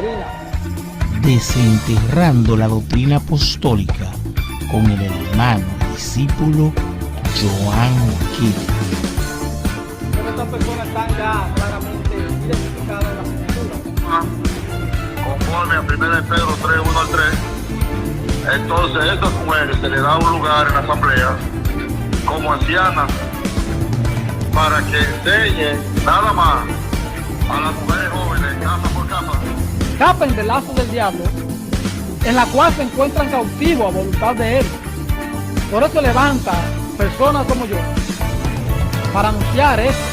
doctrina. Desenterrando la doctrina apostólica con el hermano discípulo Joan Kelly. Pero estas personas están ya claramente identificadas en las escrituras. Conforme a 1 Pedro 3, 1 al 3, entonces a estas mujeres se les da un lugar en la asamblea como ancianas para que enseñen nada más a las mujeres jóvenes, casa por casa. Escapen del lazo del diablo, en la cual se encuentran cautivos a voluntad de él. Por eso levanta personas como yo para anunciar esto.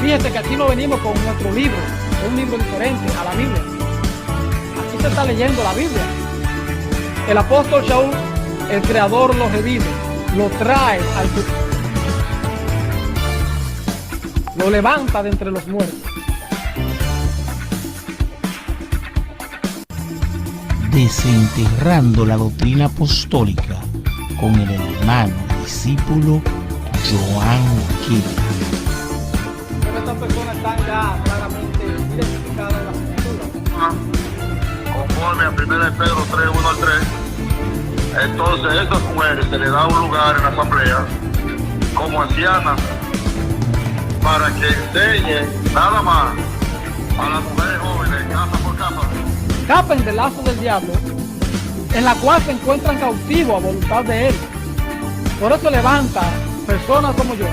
Fíjate que aquí no venimos con nuestro libro, es un libro diferente a la Biblia. Aquí se está leyendo la Biblia. El apóstol Shaul, el creador, lo revive, lo trae al futuro, lo levanta de entre los muertos. Desenterrando la doctrina apostólica con el hermano discípulo Joan Kelly. Pero estas personas están ya claramente identificadas en las escrituras. Conforme a 1 Pedro 3, 1 al 3, entonces a estas mujeres se les da un lugar en la asamblea como ancianas para que enseñen nada más a las mujeres jóvenes, casa por casa. Escapen del lazo del diablo, en la cual se encuentran cautivos a voluntad de él. Por eso levanta personas como yo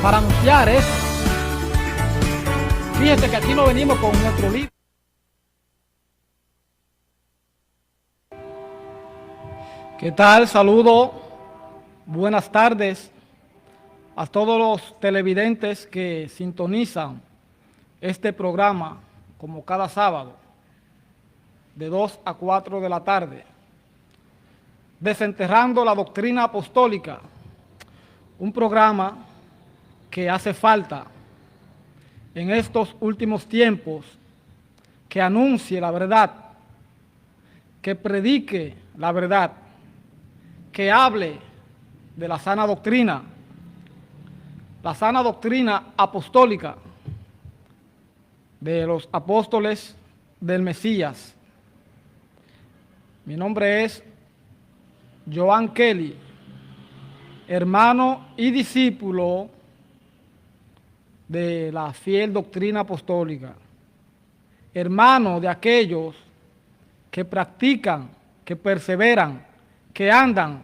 para anunciar esto. Fíjate que aquí no venimos con nuestro libro. ¿Qué tal? Saludo, buenas tardes a todos los televidentes que sintonizan este programa como cada sábado de 2 a 4 de la tarde. Desenterrando la doctrina apostólica, un programa que hace falta en estos últimos tiempos, que anuncie la verdad, que predique la verdad, que hable de la sana doctrina apostólica de los apóstoles del Mesías. Mi nombre es Joan Kelly, hermano y discípulo de la fiel doctrina apostólica, hermano de aquellos que practican, que perseveran, que andan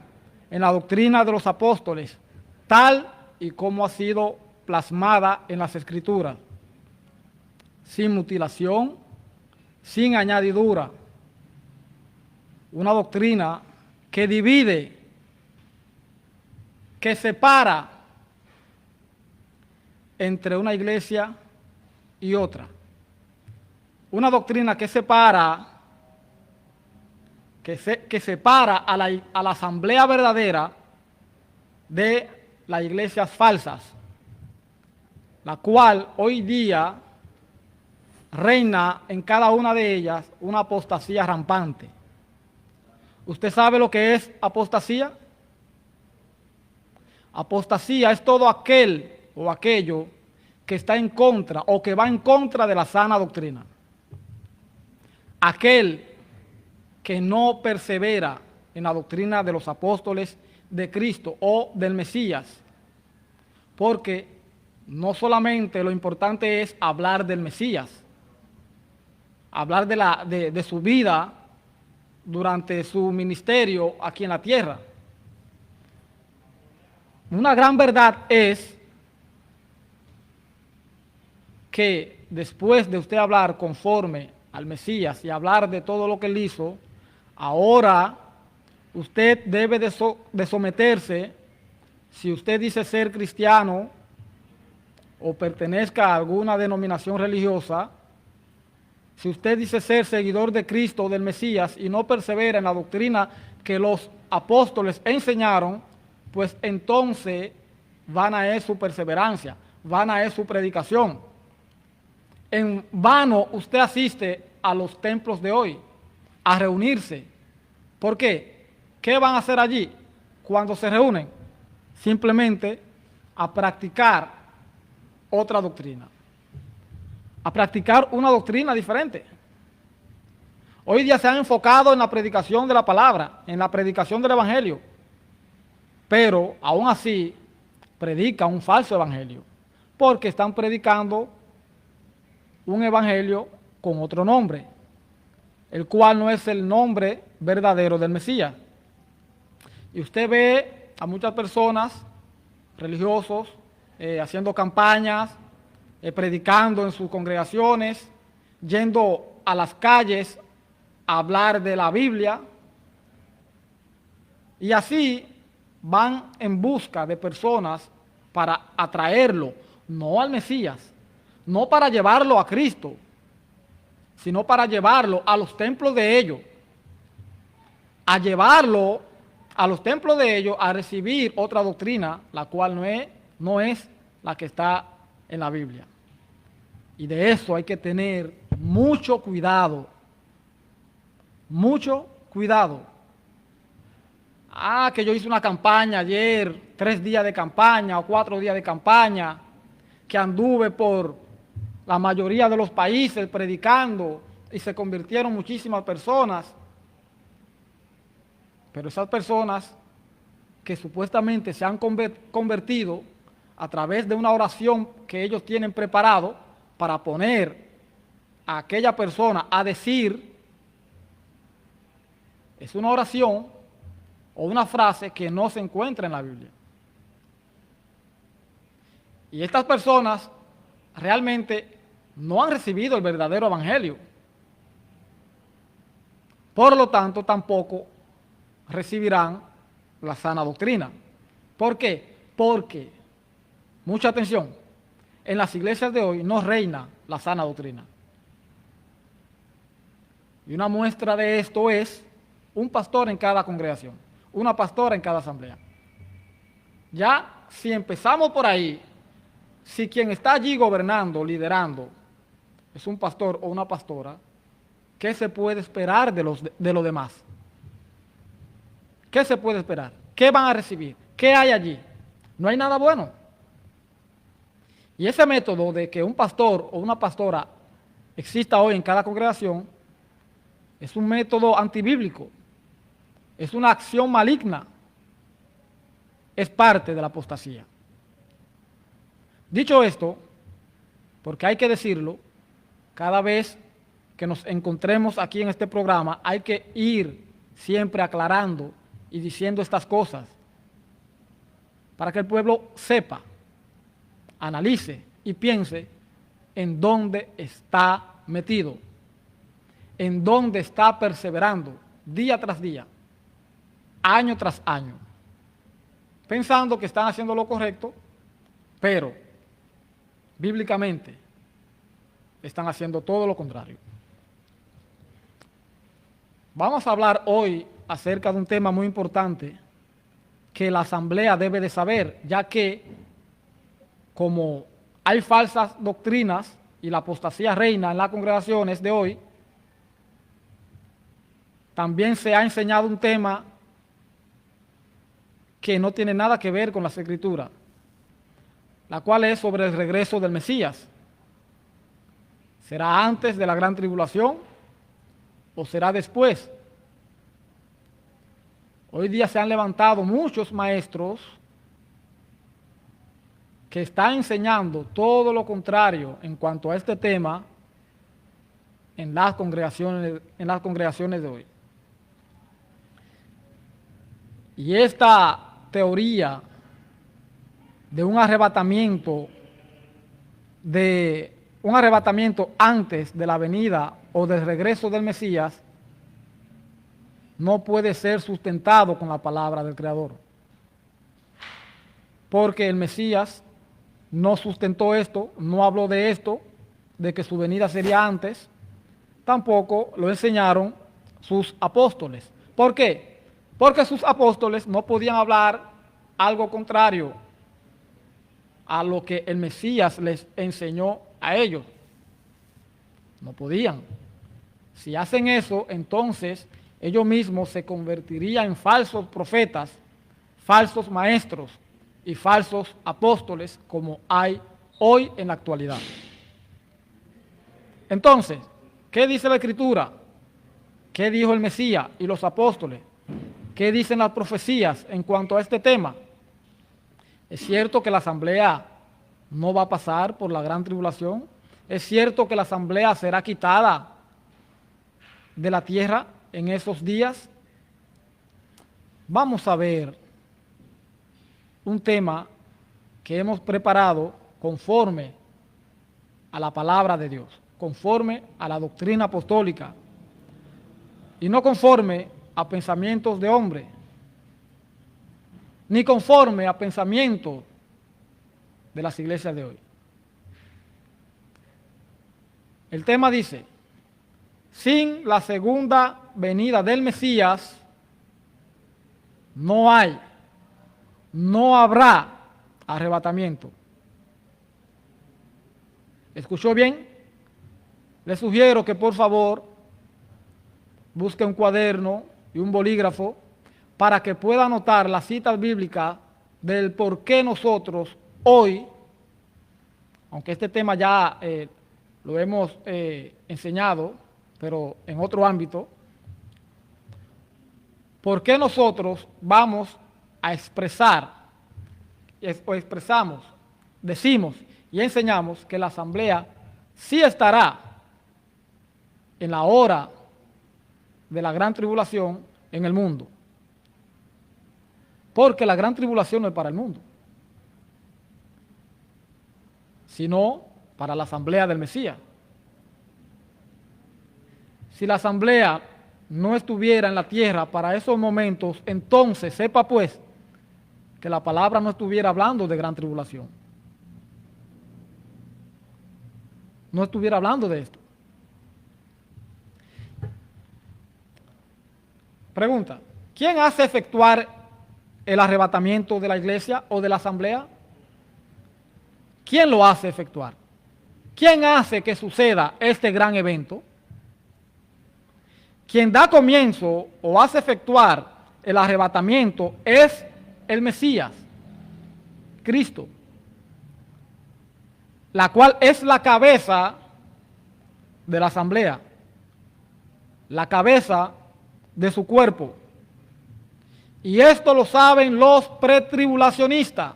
en la doctrina de los apóstoles, tal y como ha sido plasmada en las Escrituras, sin mutilación, sin añadidura. Una doctrina que divide, que separa entre una iglesia y otra. Una doctrina que separa, a la asamblea verdadera de las iglesias falsas, la cual hoy día reina en cada una de ellas una apostasía rampante. ¿Usted sabe lo que es apostasía? Apostasía es todo aquel o aquello que está en contra o que va en contra de la sana doctrina. Aquel que no persevera en la doctrina de los apóstoles de Cristo o del Mesías, porque no solamente lo importante es hablar del Mesías, hablar de su vida durante su ministerio aquí en la tierra. Una gran verdad es que después de usted hablar conforme al Mesías y hablar de todo lo que él hizo, ahora usted debe de someterse, si usted dice ser cristiano o pertenezca a alguna denominación religiosa, si usted dice ser seguidor de Cristo o del Mesías y no persevera en la doctrina que los apóstoles enseñaron, pues entonces vana es su perseverancia, vana es su predicación. En vano usted asiste a los templos de hoy, a reunirse. ¿Por qué? ¿Qué van a hacer allí cuando se reúnen? Simplemente a practicar otra doctrina. a practicar una doctrina diferente. Hoy día se han enfocado en la predicación de la palabra, en la predicación del evangelio, pero aún así predican un falso evangelio, porque están predicando un evangelio con otro nombre, el cual no es el nombre verdadero del Mesías. Y usted ve a muchas personas, religiosos, haciendo campañas, predicando en sus congregaciones, yendo a las calles a hablar de la Biblia, y así van en busca de personas para atraerlo, no al Mesías, no para llevarlo a Cristo, sino para llevarlo a los templos de ellos, a llevarlo a los templos de ellos a recibir otra doctrina, la cual no es la que está en la Biblia. Y de eso hay que tener mucho cuidado, mucho cuidado. Que yo hice una campaña ayer, 3 días de campaña o 4 días de campaña, que anduve por la mayoría de los países predicando y se convirtieron muchísimas personas. Pero esas personas que supuestamente se han convertido a través de una oración que ellos tienen preparado para poner a aquella persona a decir, es una oración o una frase que no se encuentra en la Biblia. Y estas personas realmente no han recibido el verdadero evangelio. Por lo tanto, tampoco recibirán la sana doctrina. ¿Por qué? Porque, mucha atención, en las iglesias de hoy no reina la sana doctrina. Y una muestra de esto es un pastor en cada congregación, una pastora en cada asamblea. Ya, si empezamos por ahí, si quien está allí gobernando, liderando, es un pastor o una pastora, ¿qué se puede esperar de los demás? ¿Qué se puede esperar? ¿Qué van a recibir? ¿Qué hay allí? No hay nada bueno. Y ese método de que un pastor o una pastora exista hoy en cada congregación es un método antibíblico, es una acción maligna, es parte de la apostasía. Dicho esto, porque hay que decirlo, cada vez que nos encontremos aquí en este programa hay que ir siempre aclarando y diciendo estas cosas para que el pueblo sepa, analice y piense en dónde está metido, en dónde está perseverando día tras día, año tras año, pensando que están haciendo lo correcto, pero bíblicamente están haciendo todo lo contrario. Vamos a hablar hoy acerca de un tema muy importante que la asamblea debe de saber, ya que como hay falsas doctrinas y la apostasía reina en las congregaciones de hoy, también se ha enseñado un tema que no tiene nada que ver con las Escrituras, la cual es sobre el regreso del Mesías. ¿Será antes de la gran tribulación o será después? Hoy día se han levantado muchos maestros que están enseñando todo lo contrario en cuanto a este tema en las congregaciones de hoy. Y esta teoría de un arrebatamiento antes de la venida o del regreso del Mesías no puede ser sustentado con la palabra del Creador, porque el Mesías no sustentó esto, no habló de esto, de que su venida sería antes, tampoco lo enseñaron sus apóstoles. ¿Por qué? Porque sus apóstoles no podían hablar algo contrario a lo que el Mesías les enseñó a ellos. No podían. Si hacen eso, entonces ellos mismos se convertirían en falsos profetas, falsos maestros y falsos apóstoles como hay hoy en la actualidad. Entonces, ¿qué dice la Escritura? ¿Qué dijo el Mesías y los apóstoles? ¿Qué dicen las profecías en cuanto a este tema? Es cierto que la asamblea no va a pasar por la gran tribulación. Es cierto que la asamblea será quitada de la tierra en esos días. Vamos a ver un tema que hemos preparado conforme a la palabra de Dios, conforme a la doctrina apostólica y no conforme a pensamientos de hombre, ni conforme a pensamientos de las iglesias de hoy. El tema dice: sin la segunda venida del Mesías no habrá arrebatamiento. ¿Escuchó bien? Le sugiero que por favor busque un cuaderno y un bolígrafo para que pueda anotar las citas bíblicas del por qué nosotros hoy, aunque este tema ya lo hemos enseñado, pero en otro ámbito, por qué nosotros vamos a expresar, o expresamos, decimos y enseñamos que la asamblea sí estará en la hora de la gran tribulación en el mundo. Porque la gran tribulación no es para el mundo, sino para la asamblea del Mesías. Si la asamblea no estuviera en la tierra para esos momentos, entonces sepa pues que la palabra no estuviera hablando de gran tribulación. No estuviera hablando de esto. Pregunta: ¿quién hace efectuar el arrebatamiento de la iglesia o de la asamblea? ¿Quién lo hace efectuar? ¿Quién hace que suceda este gran evento? Quien da comienzo o hace efectuar el arrebatamiento es el Mesías, Cristo, la cual es la cabeza de la asamblea, la cabeza de su cuerpo. Y esto lo saben los pretribulacionistas.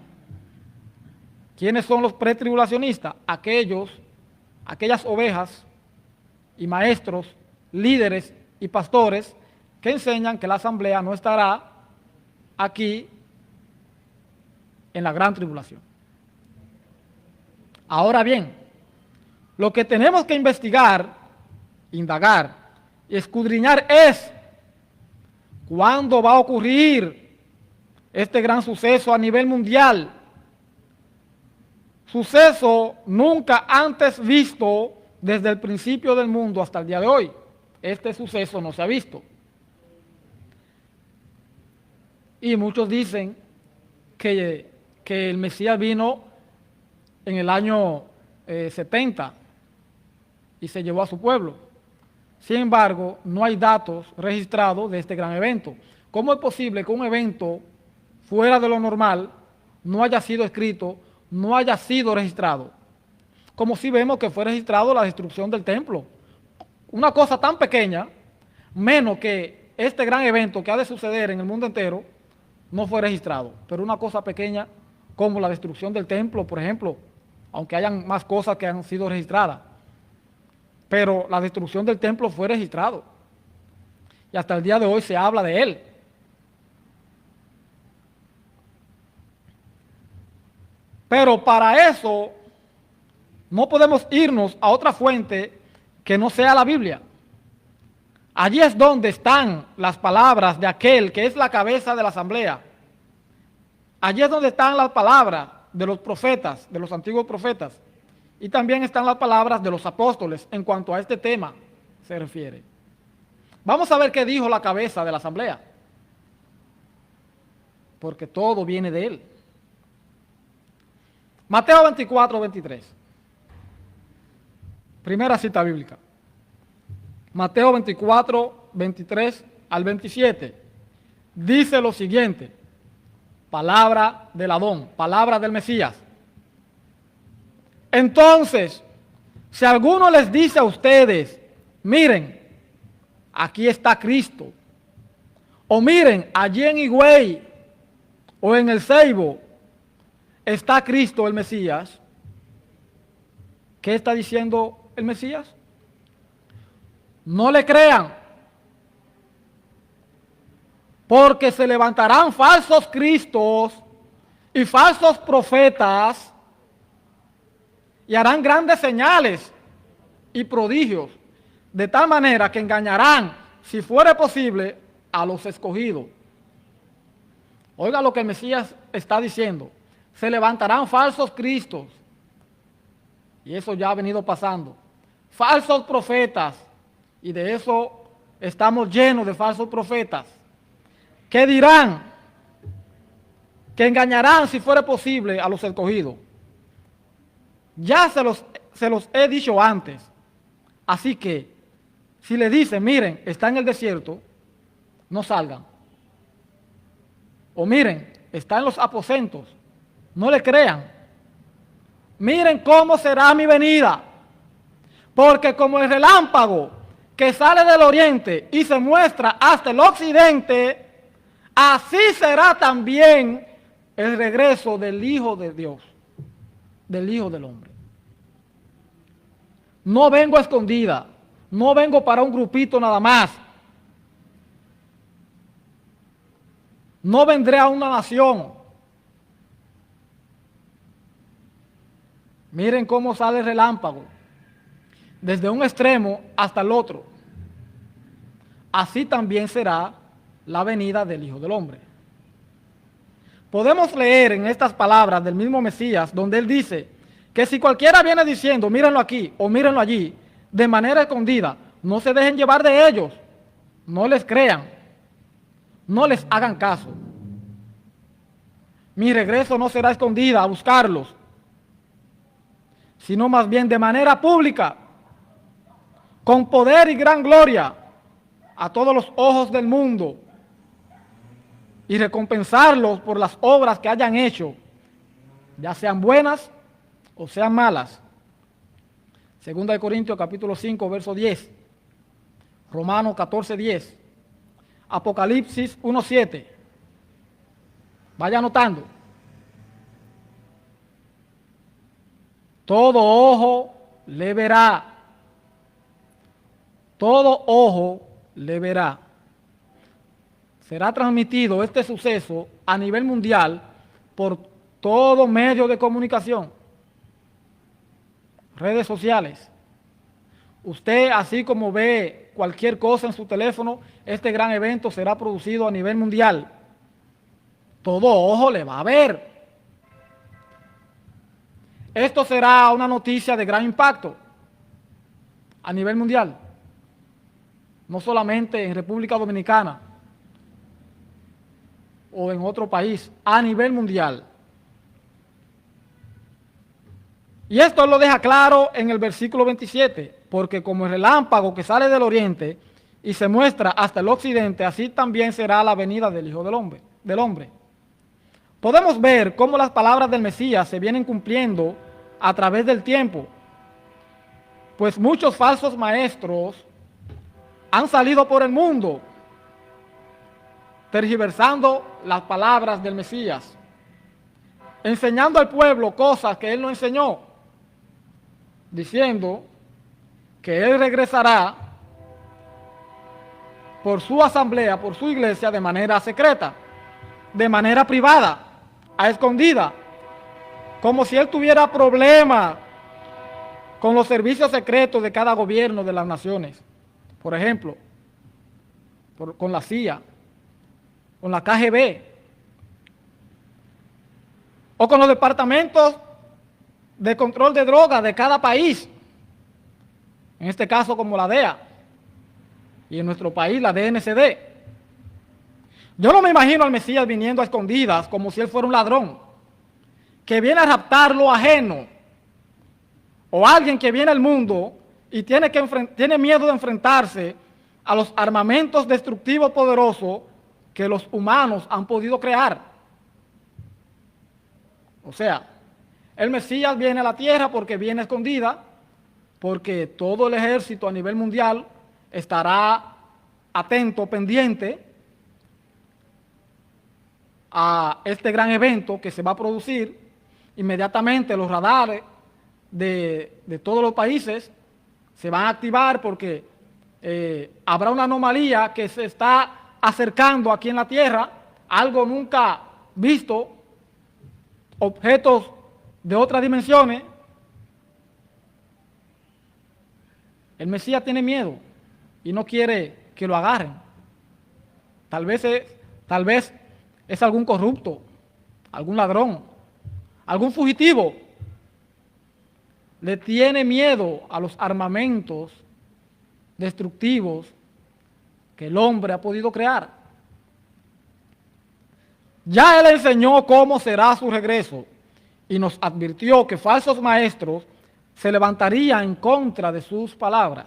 ¿Quiénes son los pretribulacionistas? Aquellas ovejas y maestros, líderes y pastores que enseñan que la asamblea no estará aquí en la gran tribulación. Ahora bien, lo que tenemos que investigar, indagar y escudriñar es cuándo va a ocurrir este gran suceso a nivel mundial. Suceso nunca antes visto desde el principio del mundo hasta el día de hoy. Este suceso no se ha visto. Y muchos dicen que el Mesías vino en el año 70 y se llevó a su pueblo. Sin embargo, no hay datos registrados de este gran evento. ¿Cómo es posible que un evento fuera de lo normal no haya sido escrito, no haya sido registrado? Como si vemos que fue registrado la destrucción del templo. Una cosa tan pequeña, menos que este gran evento que ha de suceder en el mundo entero, no fue registrado. Pero una cosa pequeña como la destrucción del templo, por ejemplo, aunque hayan más cosas que han sido registradas, pero la destrucción del templo fue registrado. Y hasta el día de hoy se habla de él. Pero para eso no podemos irnos a otra fuente que no sea la Biblia. Allí es donde están las palabras de aquel que es la cabeza de la asamblea. Allí es donde están las palabras de los profetas, de los antiguos profetas. Y también están las palabras de los apóstoles en cuanto a este tema se refiere. Vamos a ver qué dijo la cabeza de la asamblea, porque todo viene de él. Mateo 24, 23. Primera cita bíblica. Mateo 24, 23 al 27. Dice lo siguiente. Palabra del Adón, palabra del Mesías. Entonces Si alguno les dice a ustedes, miren, aquí está Cristo, o miren, allí en Higüey o en el Ceibo está Cristo el Mesías, ¿qué está diciendo el Mesías? No le crean, porque se levantarán falsos cristos y falsos profetas y harán grandes señales y prodigios, de tal manera que engañarán, si fuere posible, a los escogidos. Oiga lo que el Mesías está diciendo. Se levantarán falsos cristos, y eso ya ha venido pasando. Falsos profetas, y de eso estamos llenos de falsos profetas, que dirán, que engañarán, si fuere posible, a los escogidos. Ya se los he dicho antes. Así que, si le dicen, miren, está en el desierto, no salgan. O miren, está en los aposentos, no le crean. Miren cómo será mi venida. Porque como el relámpago que sale del oriente y se muestra hasta el occidente, así será también el regreso del Hijo de Dios, del Hijo del Hombre. No vengo a escondida, no vengo para un grupito nada más. No vendré a una nación. Miren cómo sale el relámpago, desde un extremo hasta el otro. Así también será la venida del Hijo del Hombre. Podemos leer en estas palabras del mismo Mesías, donde él dice que si cualquiera viene diciendo, mírenlo aquí o mírenlo allí, de manera escondida, no se dejen llevar de ellos, no les crean, no les hagan caso. Mi regreso no será escondida a buscarlos, sino más bien de manera pública, con poder y gran gloria, a todos los ojos del mundo, y recompensarlos por las obras que hayan hecho, ya sean buenas o sean malas. Segunda de Corintios capítulo 5, verso 10, Romanos 14, 10, Apocalipsis 1, 7. Vaya anotando. Todo ojo le verá. Todo ojo le verá. Será transmitido este suceso a nivel mundial por todo medio de comunicación, redes sociales. Usted, así como ve cualquier cosa en su teléfono, este gran evento será producido a nivel mundial. Todo ojo le va a ver. Esto será una noticia de gran impacto a nivel mundial, no solamente en República Dominicana o en otro país, a nivel mundial. Y esto lo deja claro en el versículo 27, porque como el relámpago que sale del oriente y se muestra hasta el occidente, así también será la venida del Hijo del Hombre. Podemos ver cómo las palabras del Mesías se vienen cumpliendo a través del tiempo, pues muchos falsos maestros han salido por el mundo tergiversando las palabras del Mesías, enseñando al pueblo cosas que él no enseñó, diciendo que él regresará por su asamblea, por su iglesia, de manera secreta, de manera privada, a escondida, como si él tuviera problemas con los servicios secretos de cada gobierno de las naciones. Por ejemplo, con la CIA, con la KGB, o con los departamentos de control de drogas de cada país, en este caso como la DEA, y en nuestro país la DNCD. Yo no me imagino al Mesías viniendo a escondidas como si él fuera un ladrón, que viene a raptar lo ajeno, o alguien que viene al mundo y tiene miedo de enfrentarse a los armamentos destructivos poderosos que los humanos han podido crear. O sea, el Mesías viene a la tierra porque viene escondida, porque todo el ejército a nivel mundial estará atento, pendiente a este gran evento que se va a producir. Inmediatamente los radares de todos los países se van a activar porque habrá una anomalía que se está acercando aquí en la Tierra, algo nunca visto, objetos de otras dimensiones. El Mesías tiene miedo y no quiere que lo agarren. Tal vez es algún corrupto, algún ladrón, algún fugitivo. Le tiene miedo a los armamentos destructivos que el hombre ha podido crear. Ya él enseñó cómo será su regreso y nos advirtió que falsos maestros se levantarían en contra de sus palabras.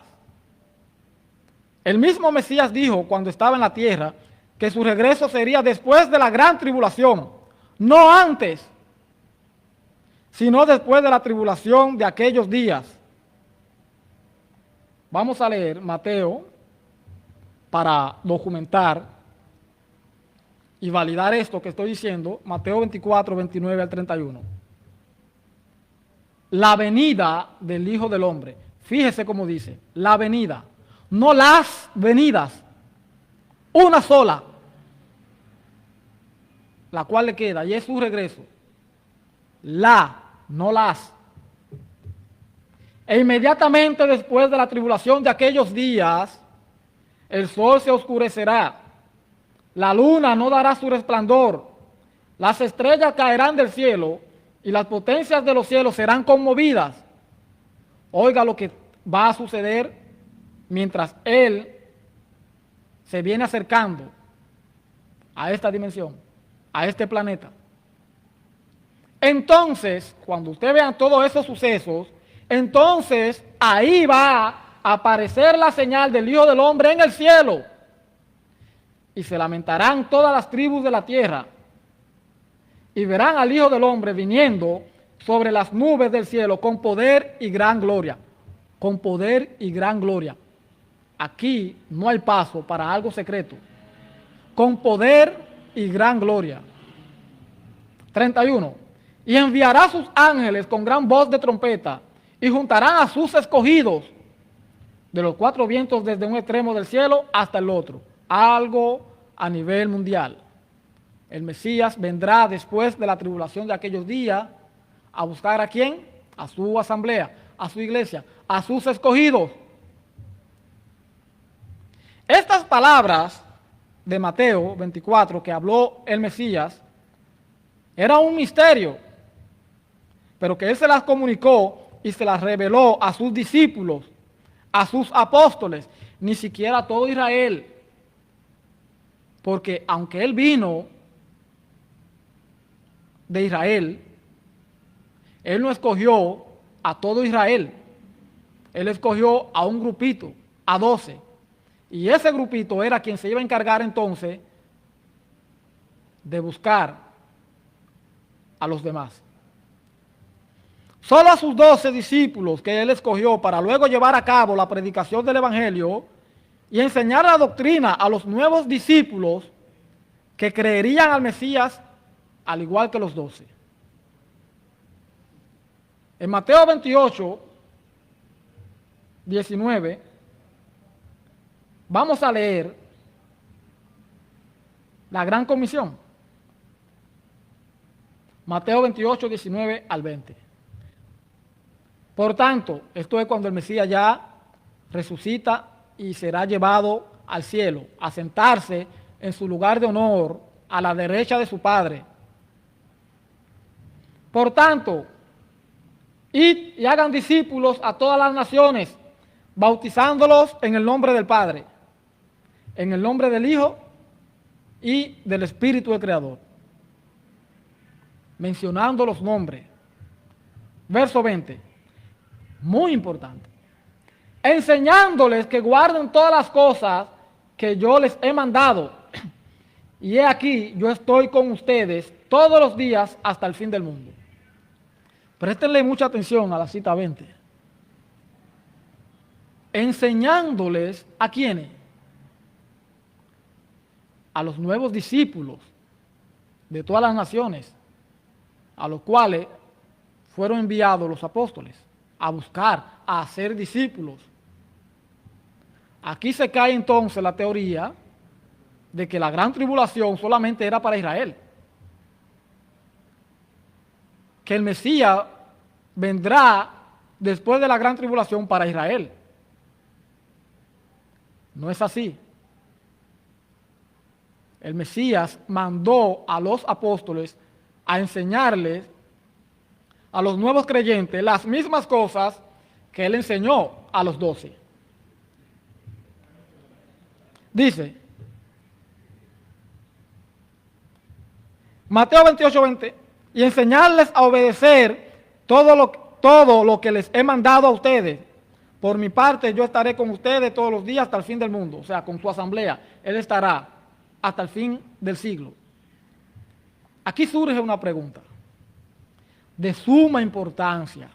El mismo Mesías dijo cuando estaba en la tierra que su regreso sería después de la gran tribulación, no antes, sino después de la tribulación de aquellos días. Vamos a leer Mateo para documentar y validar esto que estoy diciendo, Mateo 24, 29 al 31. La venida del Hijo del Hombre. Fíjese cómo dice, la venida, no las venidas, una sola, la cual le queda, y es su regreso. No las. E inmediatamente después de la tribulación de aquellos días, el sol se oscurecerá, la luna no dará su resplandor, las estrellas caerán del cielo y las potencias de los cielos serán conmovidas. Oiga lo que va a suceder mientras Él se viene acercando a esta dimensión, a este planeta. Entonces, cuando usted vea todos esos sucesos, entonces ahí va a aparecer la señal del Hijo del Hombre en el cielo. Y se lamentarán todas las tribus de la tierra. Y verán al Hijo del Hombre viniendo sobre las nubes del cielo con poder y gran gloria. Con poder y gran gloria. Aquí no hay paso para algo secreto. Con poder y gran gloria. 31. Y enviará sus ángeles con gran voz de trompeta y juntarán a sus escogidos de los cuatro vientos desde un extremo del cielo hasta el otro. Algo a nivel mundial. El Mesías vendrá después de la tribulación de aquellos días a buscar ¿a quién? A su asamblea, a su iglesia, a sus escogidos. Estas palabras de Mateo 24 que habló el Mesías era un misterio, pero que Él se las comunicó y se las reveló a sus discípulos, a sus apóstoles, ni siquiera a todo Israel. Porque aunque Él vino de Israel, Él no escogió a todo Israel. Él escogió a un grupito, a 12. Y ese grupito era quien se iba a encargar entonces de buscar a los demás. Solo a sus 12 discípulos que Él escogió para luego llevar a cabo la predicación del Evangelio y enseñar la doctrina a los nuevos discípulos que creerían al Mesías al igual que los 12. En Mateo 28, 19, vamos a leer la gran comisión. Mateo 28, 19 al 20. Por tanto, esto es cuando el Mesías ya resucita y será llevado al cielo, a sentarse en su lugar de honor a la derecha de su Padre. Por tanto, id y hagan discípulos a todas las naciones, bautizándolos en el nombre del Padre, en el nombre del Hijo y del Espíritu del Creador. Mencionando los nombres. Verso 20. Muy importante. Enseñándoles que guarden todas las cosas que yo les he mandado. Y he aquí, yo estoy con ustedes todos los días hasta el fin del mundo. Préstenle mucha atención a la cita 20. enseñándoles ¿a quiénes? A los nuevos discípulos de todas las naciones, a los cuales fueron enviados los apóstoles a buscar, a hacer discípulos. Aquí se cae entonces la teoría de que la gran tribulación solamente era para Israel, que el Mesías vendrá después de la gran tribulación para Israel. No es así. El Mesías mandó a los apóstoles a enseñarles a los nuevos creyentes las mismas cosas que él enseñó a los 12. Dice, Mateo 28:20, y enseñarles a obedecer todo lo que les he mandado a ustedes. Por mi parte, yo estaré con ustedes todos los días hasta el fin del mundo. O sea, con su asamblea, él estará hasta el fin del siglo. Aquí surge una pregunta de suma importancia.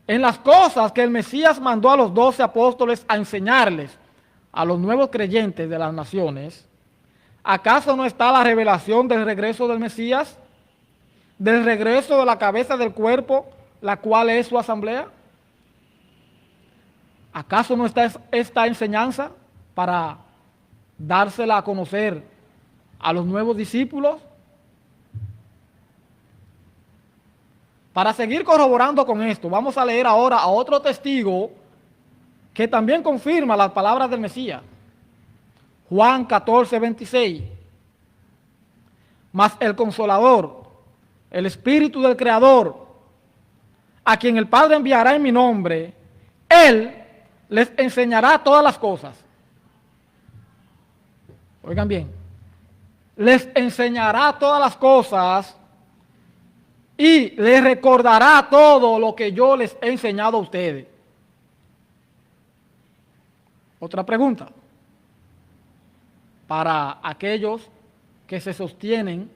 En las cosas que el Mesías mandó a los 12 apóstoles a enseñarles a los nuevos creyentes de las naciones, ¿acaso no está la revelación del regreso del Mesías? Del regreso de la cabeza del cuerpo, la cual es su asamblea. ¿Acaso no está esta enseñanza para dársela a conocer a los nuevos discípulos? Para seguir corroborando con esto, vamos a leer ahora a otro testigo que también confirma las palabras del Mesías. Juan 14:26. Mas el Consolador, el Espíritu del Creador, a quien el Padre enviará en mi nombre, Él les enseñará todas las cosas. Oigan bien, les enseñará todas las cosas y les recordará todo lo que yo les he enseñado a ustedes. Otra pregunta para aquellos que se sostienen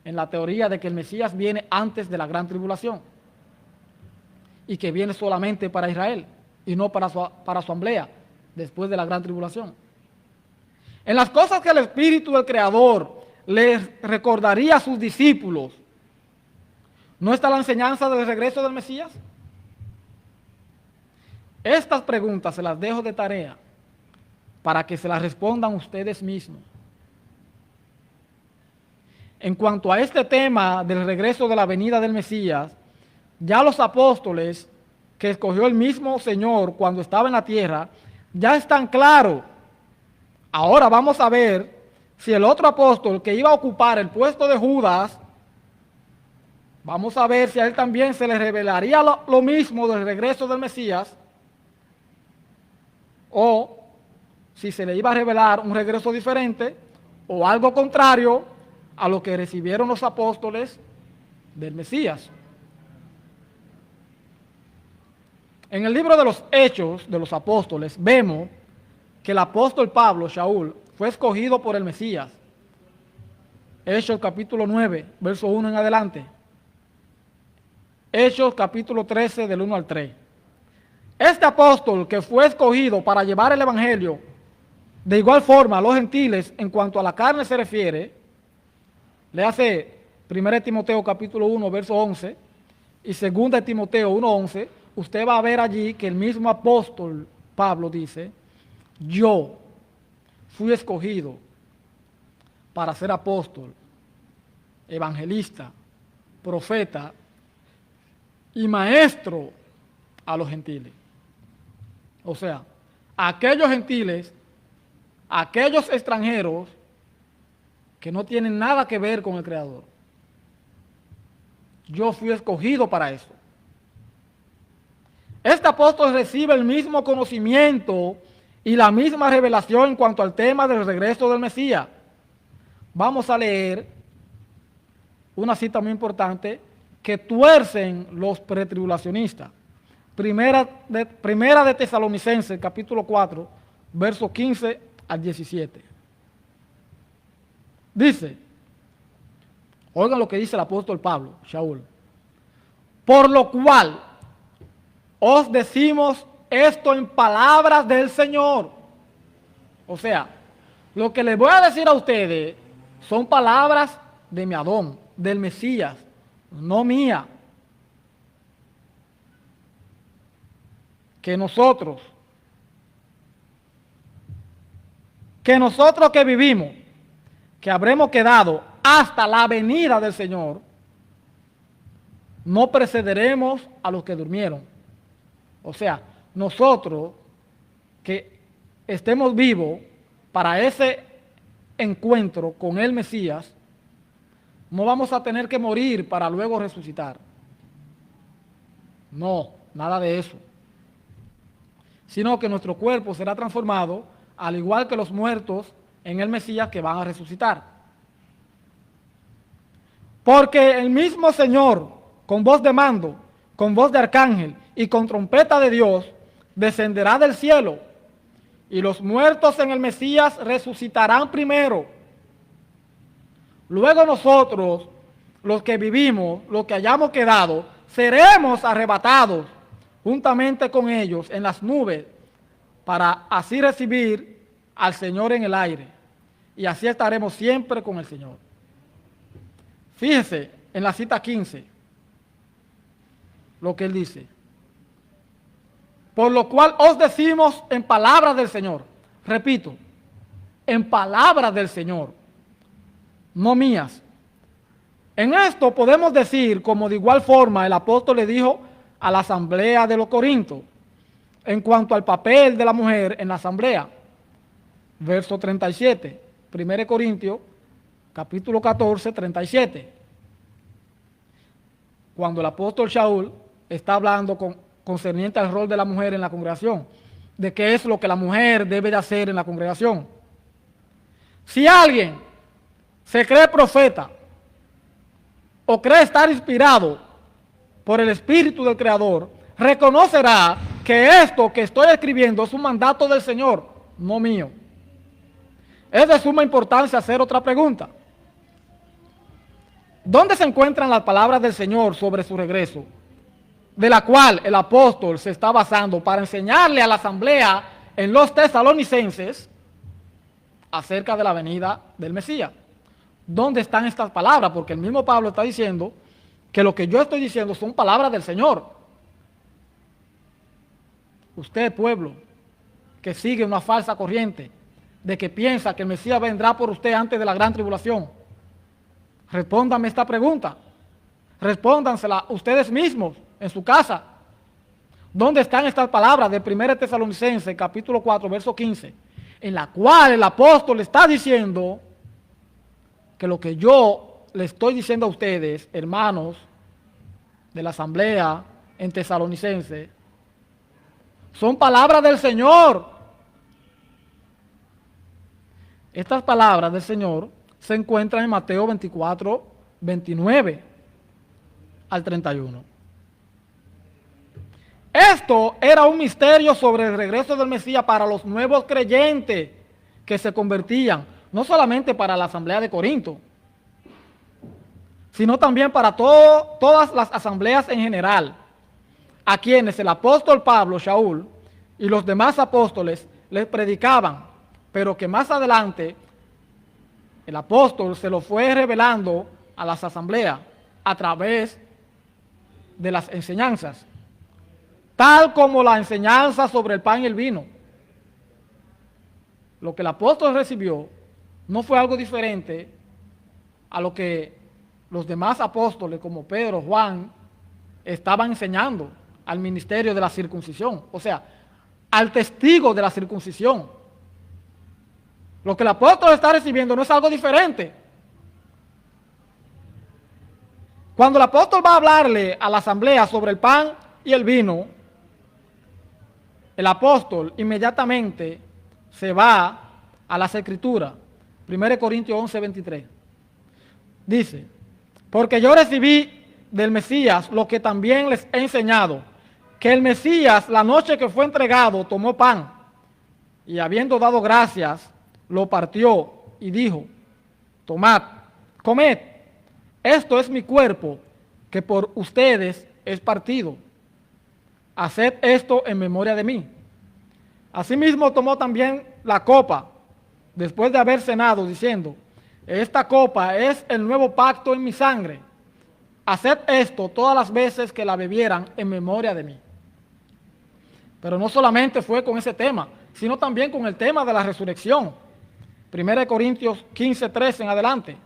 en la teoría de que el Mesías viene antes de la gran tribulación y que viene solamente para Israel y no para su asamblea después de la gran tribulación. En las cosas que el Espíritu del Creador les recordaría a sus discípulos, ¿no está la enseñanza del regreso del Mesías? Estas preguntas se las dejo de tarea para que se las respondan ustedes mismos. En cuanto a este tema del regreso de la venida del Mesías, ya los apóstoles que escogió el mismo Señor cuando estaba en la tierra, ya están claros. Ahora vamos a ver si el otro apóstol que iba a ocupar el puesto de Judas, vamos a ver si a él también se le revelaría lo mismo del regreso del Mesías, o si se le iba a revelar un regreso diferente, o algo contrario a lo que recibieron los apóstoles del Mesías. En el libro de los Hechos de los Apóstoles vemos que el apóstol Pablo, Shaul, fue escogido por el Mesías. Hechos capítulo 9, verso 1 en adelante. Hechos capítulo 13, del 1 al 3. Este apóstol que fue escogido para llevar el evangelio, de igual forma a los gentiles en cuanto a la carne se refiere, le hace 1 Timoteo capítulo 1, verso 11, y 2 Timoteo 1, 11, usted va a ver allí que el mismo apóstol Pablo dice, yo fui escogido para ser apóstol, evangelista, profeta y maestro a los gentiles. O sea, aquellos gentiles, aquellos extranjeros que no tienen nada que ver con el Creador. Yo fui escogido para eso. Este apóstol recibe el mismo conocimiento y la misma revelación en cuanto al tema del regreso del Mesías. Vamos a leer una cita muy importante que tuercen los pretribulacionistas. Primera de Tesalonicenses, capítulo 4, versos 15 al 17. Dice, oigan lo que dice el apóstol Pablo, Shaul. Por lo cual os decimos esto en palabras del Señor. O sea, lo que les voy a decir a ustedes son palabras de mi Adón, del Mesías, no mía. Que nosotros que vivimos, que habremos quedado hasta la venida del Señor, no precederemos a los que durmieron. O sea, nosotros que estemos vivos para ese encuentro con el Mesías, no vamos a tener que morir para luego resucitar. No, nada de eso. Sino que nuestro cuerpo será transformado al igual que los muertos en el Mesías que van a resucitar. Porque el mismo Señor, con voz de mando, con voz de arcángel y con trompeta de Dios, descenderá del cielo, y los muertos en el Mesías resucitarán primero. Luego nosotros, los que vivimos, los que hayamos quedado, seremos arrebatados juntamente con ellos en las nubes, para así recibir al Señor en el aire, y así estaremos siempre con el Señor. Fíjese en la cita 15, lo que él dice. Por lo cual os decimos en palabras del Señor, repito, en palabras del Señor, no mías. En esto podemos decir, como de igual forma el apóstol le dijo a la asamblea de los Corintios, en cuanto al papel de la mujer en la asamblea. Verso 37, 1 Corintios, capítulo 14, 37. Cuando el apóstol Shaul está hablando concerniente al rol de la mujer en la congregación, de qué es lo que la mujer debe de hacer en la congregación. Si alguien se cree profeta o cree estar inspirado por el Espíritu del Creador, reconocerá que esto que estoy escribiendo es un mandato del Señor, no mío. Es de suma importancia hacer otra pregunta. ¿Dónde se encuentran las palabras del Señor sobre su regreso, de la cual el apóstol se está basando para enseñarle a la asamblea en los tesalonicenses acerca de la venida del Mesías? ¿Dónde están estas palabras? Porque el mismo Pablo está diciendo que lo que yo estoy diciendo son palabras del Señor. Usted, pueblo, que sigue una falsa corriente de que piensa que el Mesías vendrá por usted antes de la gran tribulación, respóndame esta pregunta. Respóndansela ustedes mismos en su casa. ¿Dónde están estas palabras de 1 Tesalonicenses, capítulo 4, verso 15, en la cual el apóstol está diciendo que lo que yo le estoy diciendo a ustedes, hermanos de la asamblea en Tesalonicenses, son palabras del Señor? Estas palabras del Señor se encuentran en Mateo 24, 29 al 31. Esto era un misterio sobre el regreso del Mesías para los nuevos creyentes que se convertían, no solamente para la asamblea de Corinto, sino también para todas las asambleas en general, a quienes el apóstol Pablo, Shaul, y los demás apóstoles les predicaban, pero que más adelante el apóstol se lo fue revelando a las asambleas a través de las enseñanzas, tal como la enseñanza sobre el pan y el vino. Lo que el apóstol recibió no fue algo diferente a lo que los demás apóstoles como Pedro, Juan, estaban enseñando al ministerio de la circuncisión, o sea, al testigo de la circuncisión. Lo que el apóstol está recibiendo no es algo diferente. Cuando el apóstol va a hablarle a la asamblea sobre el pan y el vino, el apóstol inmediatamente se va a las Escrituras. 1 Corintios 11, 23. Dice, porque yo recibí del Mesías lo que también les he enseñado, que el Mesías, la noche que fue entregado, tomó pan y habiendo dado gracias, lo partió y dijo, tomad, comed, esto es mi cuerpo, que por ustedes es partido. haced esto en memoria de mí. Asimismo tomó también la copa, después de haber cenado, diciendo, esta copa es el nuevo pacto en mi sangre. Haced esto todas las veces que la bebieran en memoria de mí. Pero no solamente fue con ese tema, sino también con el tema de la resurrección. 1 Corintios 15:13 en adelante.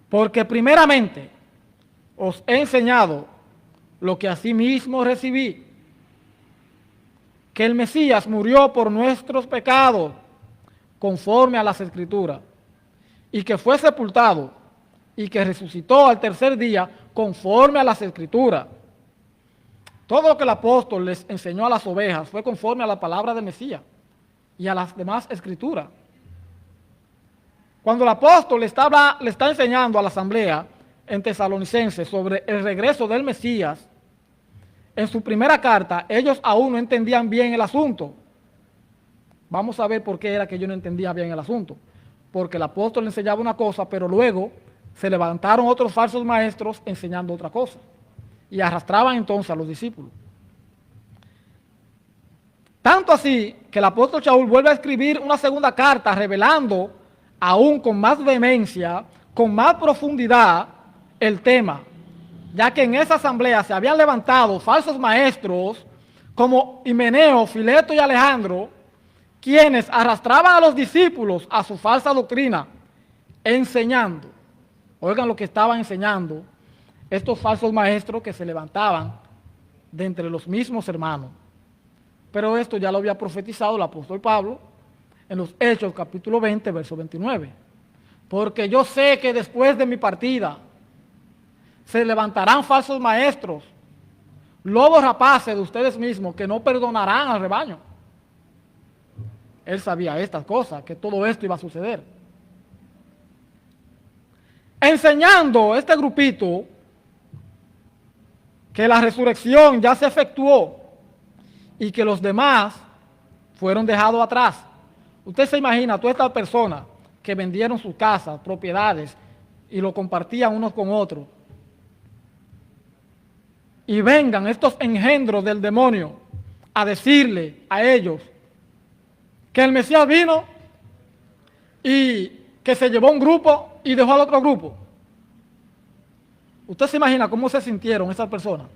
Porque primeramente os he enseñado lo que asimismo recibí, que el Mesías murió por nuestros pecados, conforme a las Escrituras, y que fue sepultado, y que resucitó al tercer día, conforme a las Escrituras. Todo lo que el apóstol les enseñó a las ovejas fue conforme a la palabra del Mesías y a las demás Escrituras. Cuando el apóstol le está enseñando a la asamblea en Tesalonicenses sobre el regreso del Mesías, en su primera carta, ellos aún no entendían bien el asunto. Vamos a ver por qué era que ellos no entendían bien el asunto. Porque el apóstol le enseñaba una cosa, pero luego se levantaron otros falsos maestros enseñando otra cosa. Y arrastraban entonces a los discípulos. Tanto así que el apóstol Shaul vuelve a escribir una segunda carta revelando aún con más vehemencia, con más profundidad el tema, ya que en esa asamblea se habían levantado falsos maestros como Himeneo, Fileto y Alejandro, quienes arrastraban a los discípulos a su falsa doctrina, enseñando. Oigan lo que estaban enseñando estos falsos maestros que se levantaban de entre los mismos hermanos. Pero esto ya lo había profetizado el apóstol Pablo en los Hechos capítulo 20, verso 29. Porque yo sé que después de mi partida se levantarán falsos maestros, lobos rapaces de ustedes mismos, que no perdonarán al rebaño. Él sabía estas cosas, que todo esto iba a suceder. Enseñando este grupito que la resurrección ya se efectuó y que los demás fueron dejados atrás. Usted se imagina todas estas personas que vendieron sus casas, propiedades y lo compartían unos con otros. Y vengan estos engendros del demonio a decirle a ellos que el Mesías vino y que se llevó un grupo y dejó al otro grupo. Usted se imagina cómo se sintieron esas personas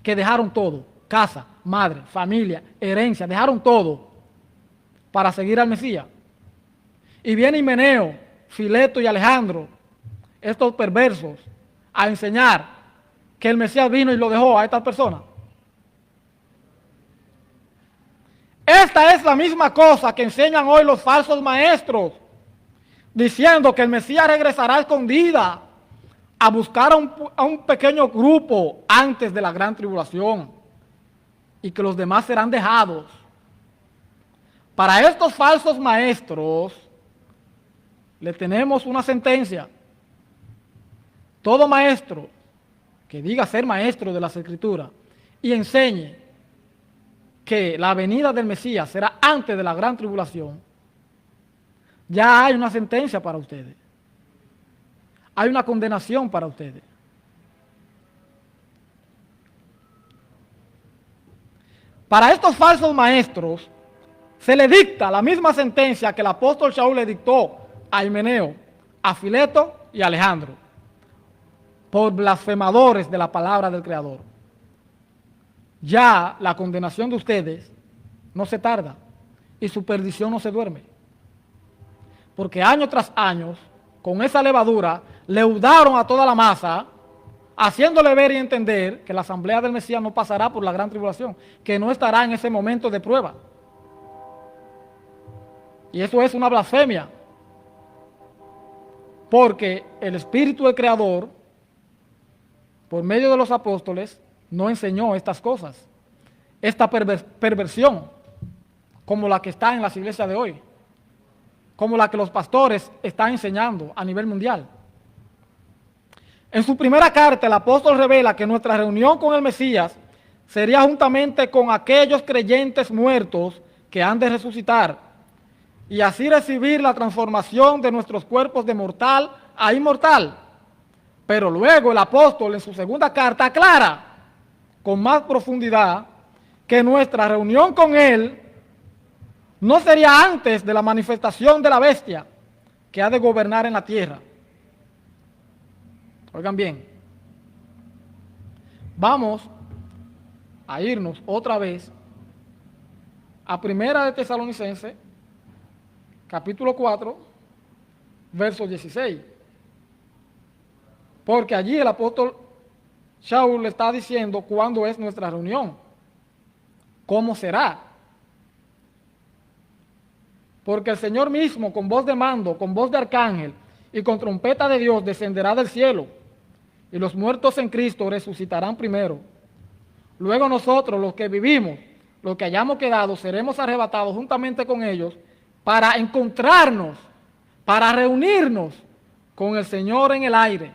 que dejaron todo, casa, madre, familia, herencia, dejaron todo para seguir al Mesías. Y viene Himeneo, Fileto y Alejandro, estos perversos, a enseñar que el Mesías vino y lo dejó a estas personas. Esta es la misma cosa que enseñan hoy los falsos maestros, diciendo que el Mesías regresará a escondida a buscar a un pequeño grupo antes de la gran tribulación y que los demás serán dejados. Para estos falsos maestros le tenemos una sentencia. Todo maestro que diga ser maestro de las Escrituras y enseñe que la venida del Mesías será antes de la gran tribulación, ya hay una sentencia para ustedes. Hay una condenación para ustedes. Para estos falsos maestros se le dicta la misma sentencia que el apóstol Shaul le dictó a Himeneo, a Fileto y a Alejandro, por blasfemadores de la palabra del Creador. Ya la condenación de ustedes no se tarda y su perdición no se duerme. Porque año tras año, con esa levadura, leudaron a toda la masa, haciéndole ver y entender que la asamblea del Mesías no pasará por la gran tribulación, que no estará en ese momento de prueba. Y eso es una blasfemia, porque el Espíritu del Creador, por medio de los apóstoles, no enseñó estas cosas, esta perversión, como la que está en las iglesias de hoy, como la que los pastores están enseñando a nivel mundial. En su primera carta, el apóstol revela que nuestra reunión con el Mesías sería juntamente con aquellos creyentes muertos que han de resucitar y así recibir la transformación de nuestros cuerpos de mortal a inmortal. Pero luego el apóstol en su segunda carta aclara con más profundidad que nuestra reunión con Él no sería antes de la manifestación de la bestia que ha de gobernar en la tierra. Oigan bien, vamos a irnos otra vez a Primera de Tesalonicenses, capítulo 4, verso 16. Porque allí el apóstol Shaul le está diciendo cuándo es nuestra reunión, cómo será. Porque el Señor mismo, con voz de mando, con voz de arcángel y con trompeta de Dios, descenderá del cielo, y los muertos en Cristo resucitarán primero. Luego nosotros, los que vivimos, los que hayamos quedado, seremos arrebatados juntamente con ellos para encontrarnos, para reunirnos con el Señor en el aire.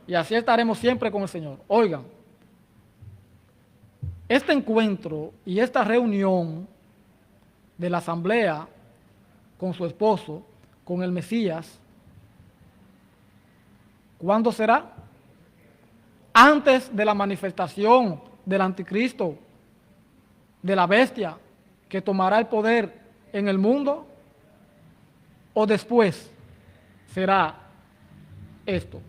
Y así estaremos siempre con el Señor. Oigan, este encuentro y esta reunión de la asamblea con su esposo, con el Mesías, ¿cuándo será? Antes de la manifestación del anticristo, de la bestia que tomará el poder en el mundo, o después será esto.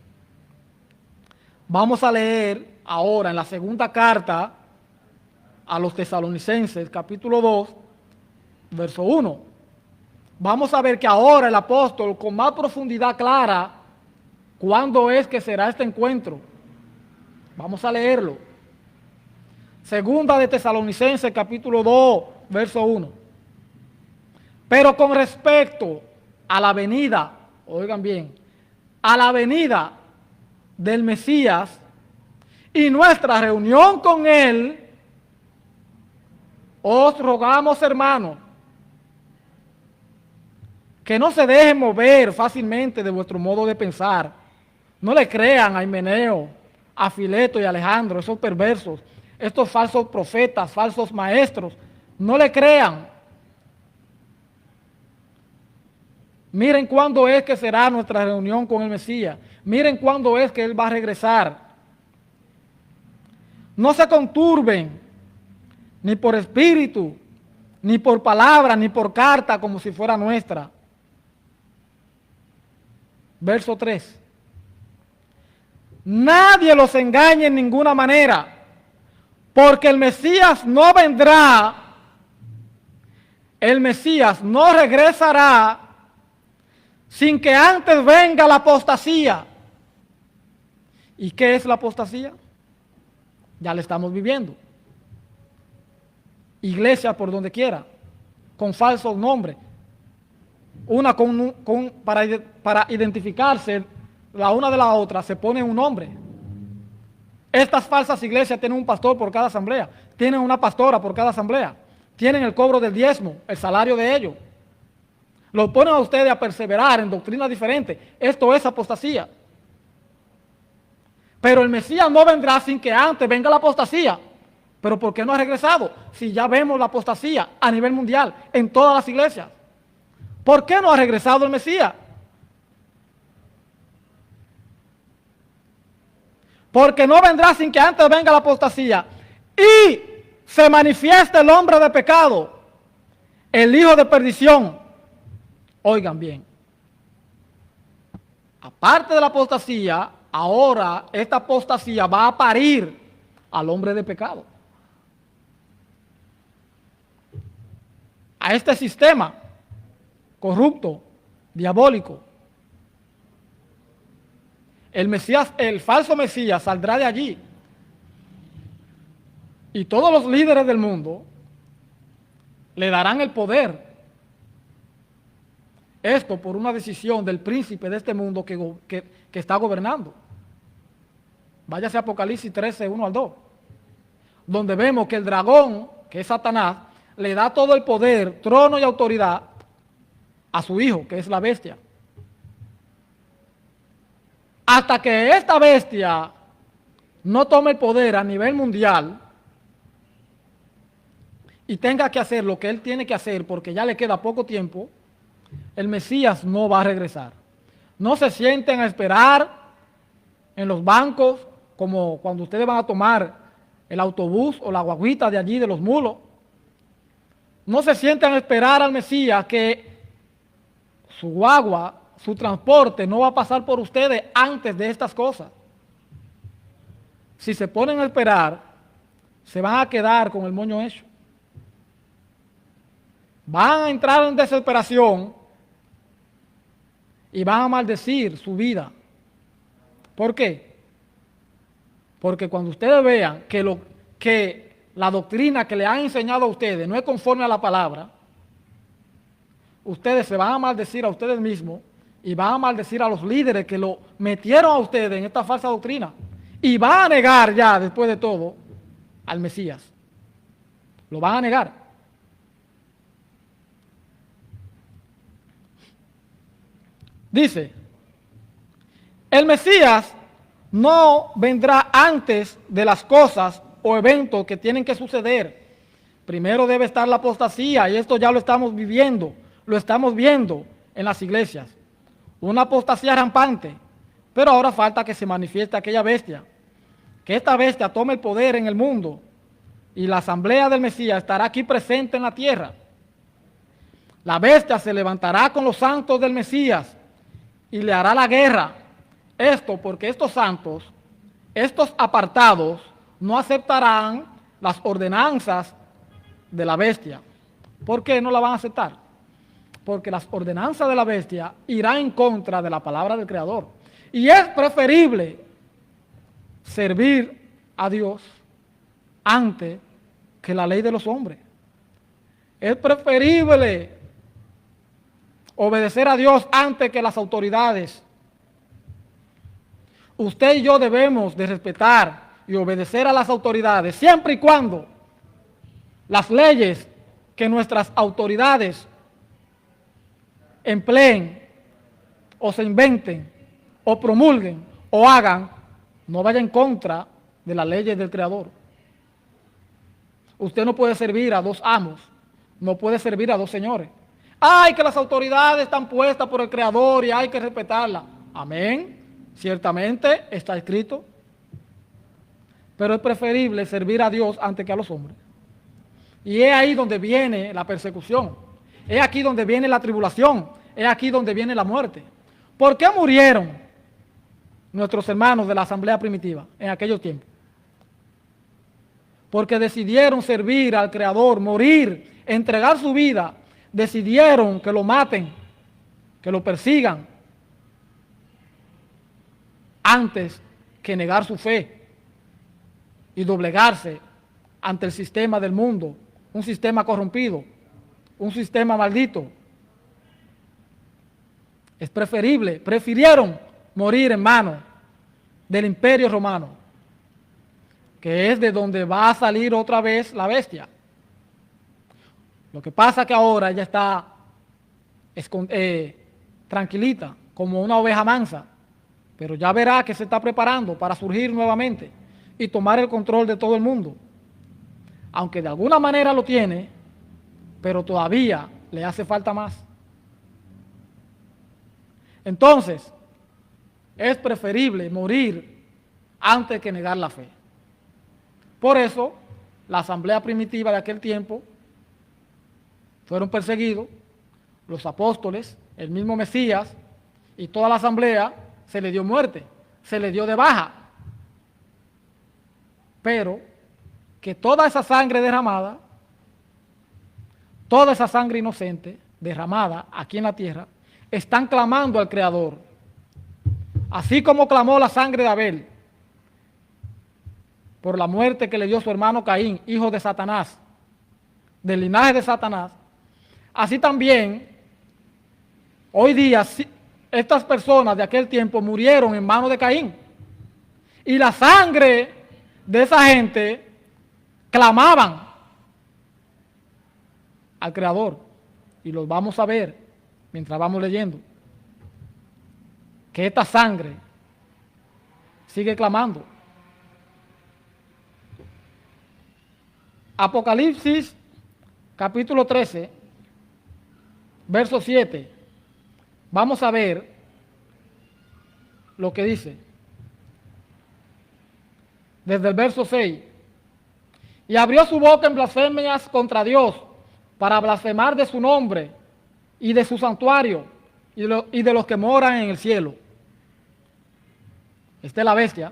Vamos a leer ahora en la segunda carta a los tesalonicenses, capítulo 2, verso 1. Vamos a ver que ahora el apóstol con más profundidad clara cuándo es que será este encuentro. Vamos a leerlo. Segunda de Tesalonicenses, capítulo 2, verso 1. Pero con respecto a la venida, oigan bien, a la venida del Mesías y nuestra reunión con Él, os rogamos, hermanos, que no se dejen mover fácilmente de vuestro modo de pensar. No le crean a Himeneo, a Fileto y a Alejandro, esos perversos, estos falsos profetas, falsos maestros. No le crean. Miren cuándo es que será nuestra reunión con el Mesías. Miren cuándo es que Él va a regresar. No se conturben, ni por espíritu, ni por palabra, ni por carta, como si fuera nuestra. Verso 3. Nadie los engañe en ninguna manera, porque el Mesías no vendrá, el Mesías no regresará sin que antes venga la apostasía. ¿Y qué es la apostasía? Ya la estamos viviendo. Iglesia por donde quiera, con falsos nombres. Una para identificarse la una de la otra, se pone un nombre. Estas falsas iglesias tienen un pastor por cada asamblea, tienen una pastora por cada asamblea, tienen el cobro del diezmo, el salario de ellos. Lo ponen a ustedes a perseverar en doctrinas diferentes. Esto es apostasía. Pero el Mesías no vendrá sin que antes venga la apostasía. ¿Pero por qué no ha regresado? Si ya vemos la apostasía a nivel mundial, en todas las iglesias. ¿Por qué no ha regresado el Mesías? Porque no vendrá sin que antes venga la apostasía y se manifieste el hombre de pecado, el hijo de perdición. Oigan bien, aparte de la apostasía, ahora esta apostasía va a parir al hombre de pecado, a este sistema corrupto, diabólico. El Mesías, el falso Mesías saldrá de allí y todos los líderes del mundo le darán el poder. Esto por una decisión del príncipe de este mundo que está gobernando. Váyase a Apocalipsis 13, 1 al 2, donde vemos que el dragón, que es Satanás, le da todo el poder, trono y autoridad a su hijo, que es la bestia. Hasta que esta bestia no tome el poder a nivel mundial y tenga que hacer lo que él tiene que hacer, porque ya le queda poco tiempo, el Mesías no va a regresar. No se sienten a esperar en los bancos, como cuando ustedes van a tomar el autobús o la guaguita de allí, de los mulos. No se sientan a esperar al Mesías, que su guagua, su transporte no va a pasar por ustedes antes de estas cosas. Si se ponen a esperar, se van a quedar con el moño hecho. Van a entrar en desesperación y van a maldecir su vida. ¿Por qué? Porque cuando ustedes vean que la doctrina que le han enseñado a ustedes no es conforme a la palabra, ustedes se van a maldecir a ustedes mismos y van a maldecir a los líderes que lo metieron a ustedes en esta falsa doctrina. Y van a negar ya, después de todo, al Mesías. Lo van a negar. Dice, el Mesías no vendrá antes de las cosas o eventos que tienen que suceder. Primero debe estar la apostasía, y esto ya lo estamos viviendo, lo estamos viendo en las iglesias. Una apostasía rampante, pero ahora falta que se manifieste aquella bestia, que esta bestia tome el poder en el mundo, y la asamblea del Mesías estará aquí presente en la tierra. La bestia se levantará con los santos del Mesías y le hará la guerra. Esto porque estos santos, estos apartados, no aceptarán las ordenanzas de la bestia. ¿Por qué no la van a aceptar? Porque las ordenanzas de la bestia irán en contra de la palabra del Creador. Y es preferible servir a Dios antes que la ley de los hombres. Es preferible obedecer a Dios antes que las autoridades. Usted y yo debemos de respetar y obedecer a las autoridades, siempre y cuando las leyes que nuestras autoridades empleen o se inventen o promulguen o hagan, no vaya en contra de las leyes del Creador. Usted no puede servir a dos amos, no puede servir a dos señores. Ay, que las autoridades están puestas por el Creador y hay que respetarlas. Amén. Ciertamente está escrito, pero es preferible servir a Dios antes que a los hombres. Y es ahí donde viene la persecución, es aquí donde viene la tribulación, es aquí donde viene la muerte. ¿Por qué murieron nuestros hermanos de la asamblea primitiva en aquellos tiempos? Porque decidieron servir al Creador, morir, entregar su vida, decidieron que lo maten, que lo persigan, antes que negar su fe y doblegarse ante el sistema del mundo, un sistema corrompido, un sistema maldito. Es prefirieron morir en manos del Imperio Romano, que es de donde va a salir otra vez la bestia. Lo que pasa es que ahora ella está tranquilita, como una oveja mansa, pero ya verá que se está preparando para surgir nuevamente y tomar el control de todo el mundo. Aunque de alguna manera lo tiene, pero todavía le hace falta más. Entonces, es preferible morir antes que negar la fe. Por eso, la asamblea primitiva de aquel tiempo fueron perseguidos, los apóstoles, el mismo Mesías y toda la asamblea se le dio muerte, se le dio de baja. Pero que toda esa sangre derramada, toda esa sangre inocente derramada aquí en la tierra, están clamando al Creador. Así como clamó la sangre de Abel por la muerte que le dio su hermano Caín, hijo de Satanás, del linaje de Satanás, así también hoy día estas personas de aquel tiempo murieron en manos de Caín. Y la sangre de esa gente clamaban al Creador. Y los vamos a ver mientras vamos leyendo. Que esta sangre sigue clamando. Apocalipsis capítulo 13, verso 7. Vamos a ver lo que dice. Desde el verso 6. y abrió su boca en blasfemias contra Dios para blasfemar de su nombre y de su santuario y de los que moran en el cielo. Esta es la bestia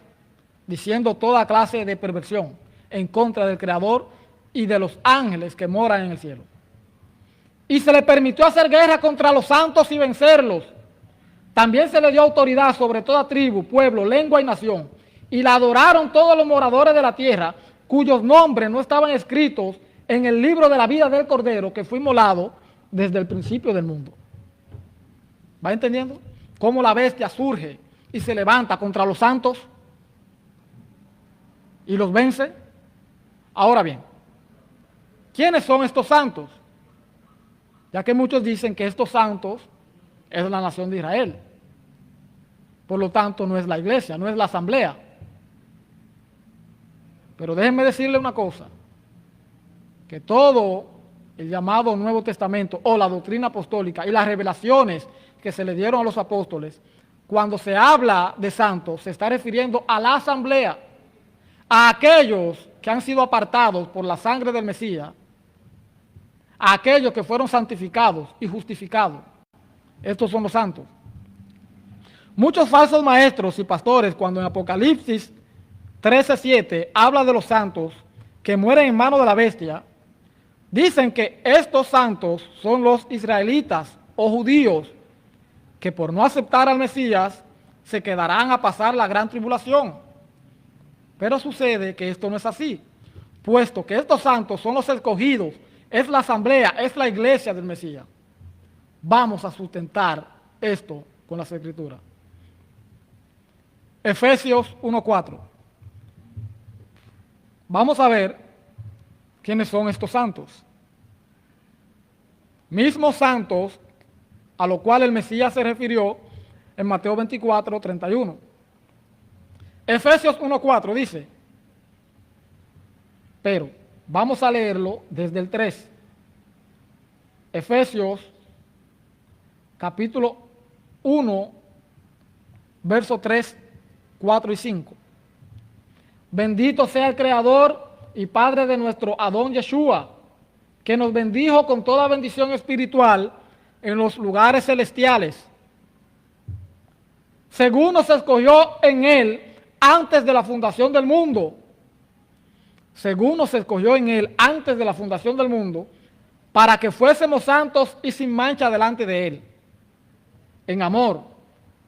diciendo toda clase de perversión en contra del Creador y de los ángeles que moran en el cielo. Y se le permitió hacer guerra contra los santos y vencerlos. También se le dio autoridad sobre toda tribu, pueblo, lengua y nación. Y la adoraron todos los moradores de la tierra, cuyos nombres no estaban escritos en el libro de la vida del Cordero, que fue inmolado desde el principio del mundo. ¿Va entendiendo? Cómo la bestia surge y se levanta contra los santos y los vence. Ahora bien, ¿quiénes son estos santos? Ya que muchos dicen que estos santos es la nación de Israel. Por lo tanto, no es la iglesia, no es la asamblea. Pero déjenme decirle una cosa, que todo el llamado Nuevo Testamento o la doctrina apostólica y las revelaciones que se le dieron a los apóstoles, cuando se habla de santos, se está refiriendo a la asamblea, a aquellos que han sido apartados por la sangre del Mesías, a aquellos que fueron santificados y justificados. Estos son los santos. Muchos falsos maestros y pastores, cuando en Apocalipsis 13:7 habla de los santos que mueren en manos de la bestia, dicen que estos santos son los israelitas o judíos que por no aceptar al Mesías se quedarán a pasar la gran tribulación. Pero sucede que esto no es así, puesto que estos santos son los escogidos, es la asamblea, es la iglesia del Mesías. Vamos a sustentar esto con las Escrituras. Efesios 1:4. Vamos a ver quiénes son estos santos. Mismos santos a los cuales el Mesías se refirió en Mateo 24:31. Efesios 1:4 dice, pero vamos a leerlo desde el 3. Efesios capítulo 1, versos 3, 4 y 5. Bendito sea el Creador y Padre de nuestro Adón Yeshua, que nos bendijo con toda bendición espiritual en los lugares celestiales, según nos escogió en Él antes de la fundación del mundo. Según nos escogió en Él antes de la fundación del mundo, para que fuésemos santos y sin mancha delante de Él, en amor,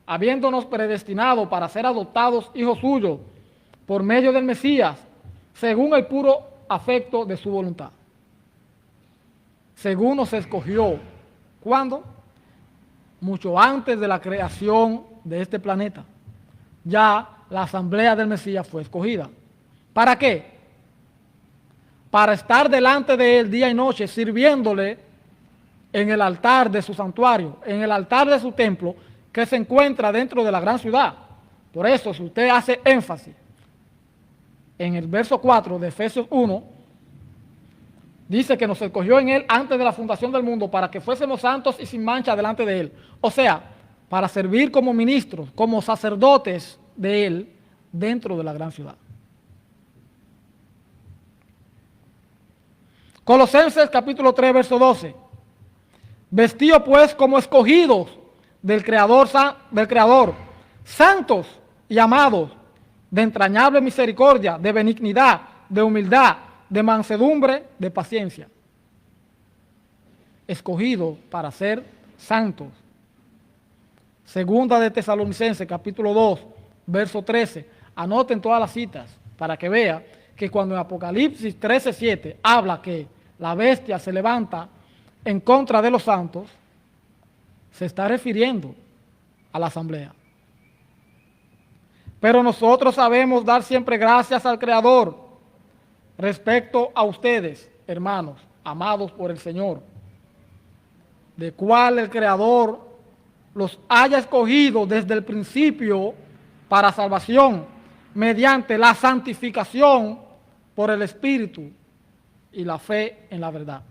habiéndonos predestinado para ser adoptados hijos suyos por medio del Mesías, según el puro afecto de su voluntad. Según nos escogió, ¿cuándo? Mucho antes de la creación de este planeta. Ya la asamblea del Mesías fue escogida. ¿Para qué? Para estar delante de Él día y noche, sirviéndole en el altar de su santuario, en el altar de su templo, que se encuentra dentro de la gran ciudad. Por eso, si usted hace énfasis en el verso 4 de Efesios 1, dice que nos escogió en Él antes de la fundación del mundo para que fuésemos santos y sin mancha delante de Él. O sea, para servir como ministros, como sacerdotes de Él dentro de la gran ciudad. Colosenses capítulo 3, verso 12. Vestidos pues como escogidos del Creador, santos y amados, de entrañable misericordia, de benignidad, de humildad, de mansedumbre, de paciencia. Escogidos para ser santos. Segunda de Tesalonicenses, capítulo 2, verso 13. Anoten todas las citas para que vea que cuando en Apocalipsis 13:7 habla que la bestia se levanta en contra de los santos, se está refiriendo a la asamblea. Pero nosotros sabemos dar siempre gracias al Creador respecto a ustedes, hermanos, amados por el Señor, de cual el Creador los haya escogido desde el principio para salvación, mediante la santificación por el Espíritu y la fe en la verdad.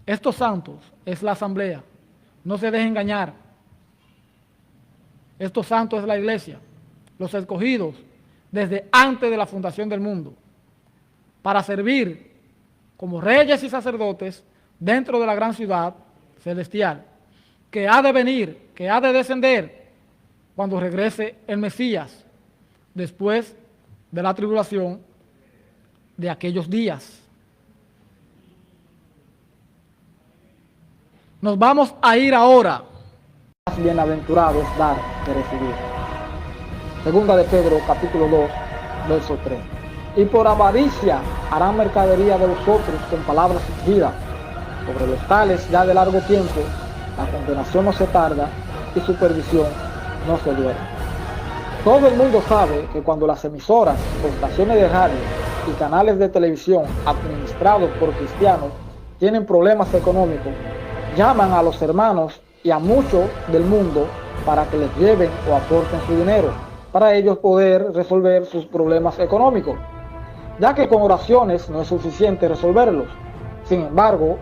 Estos santos es la asamblea, no se dejen engañar. Estos santos es la iglesia, los escogidos desde antes de la fundación del mundo. para servir como reyes y sacerdotes dentro de la gran ciudad celestial, que ha de venir, que ha de descender cuando regrese el Mesías, después de la tribulación de aquellos días. Nos vamos a ir ahora. Más bienaventurado es dar que recibir. Segunda de Pedro, capítulo 2, verso 3. Y por avaricia harán mercadería de vosotros con palabras fingidas. Sobre los tales ya de largo tiempo, la condenación no se tarda y su perdición no se duerme. Todo el mundo sabe que cuando las emisoras o estaciones de radio y canales de televisión administrados por cristianos tienen problemas económicos, llaman a los hermanos y a muchos del mundo para que les lleven o aporten su dinero, para ellos poder resolver sus problemas económicos, ya que con oraciones no es suficiente resolverlos. Sin embargo,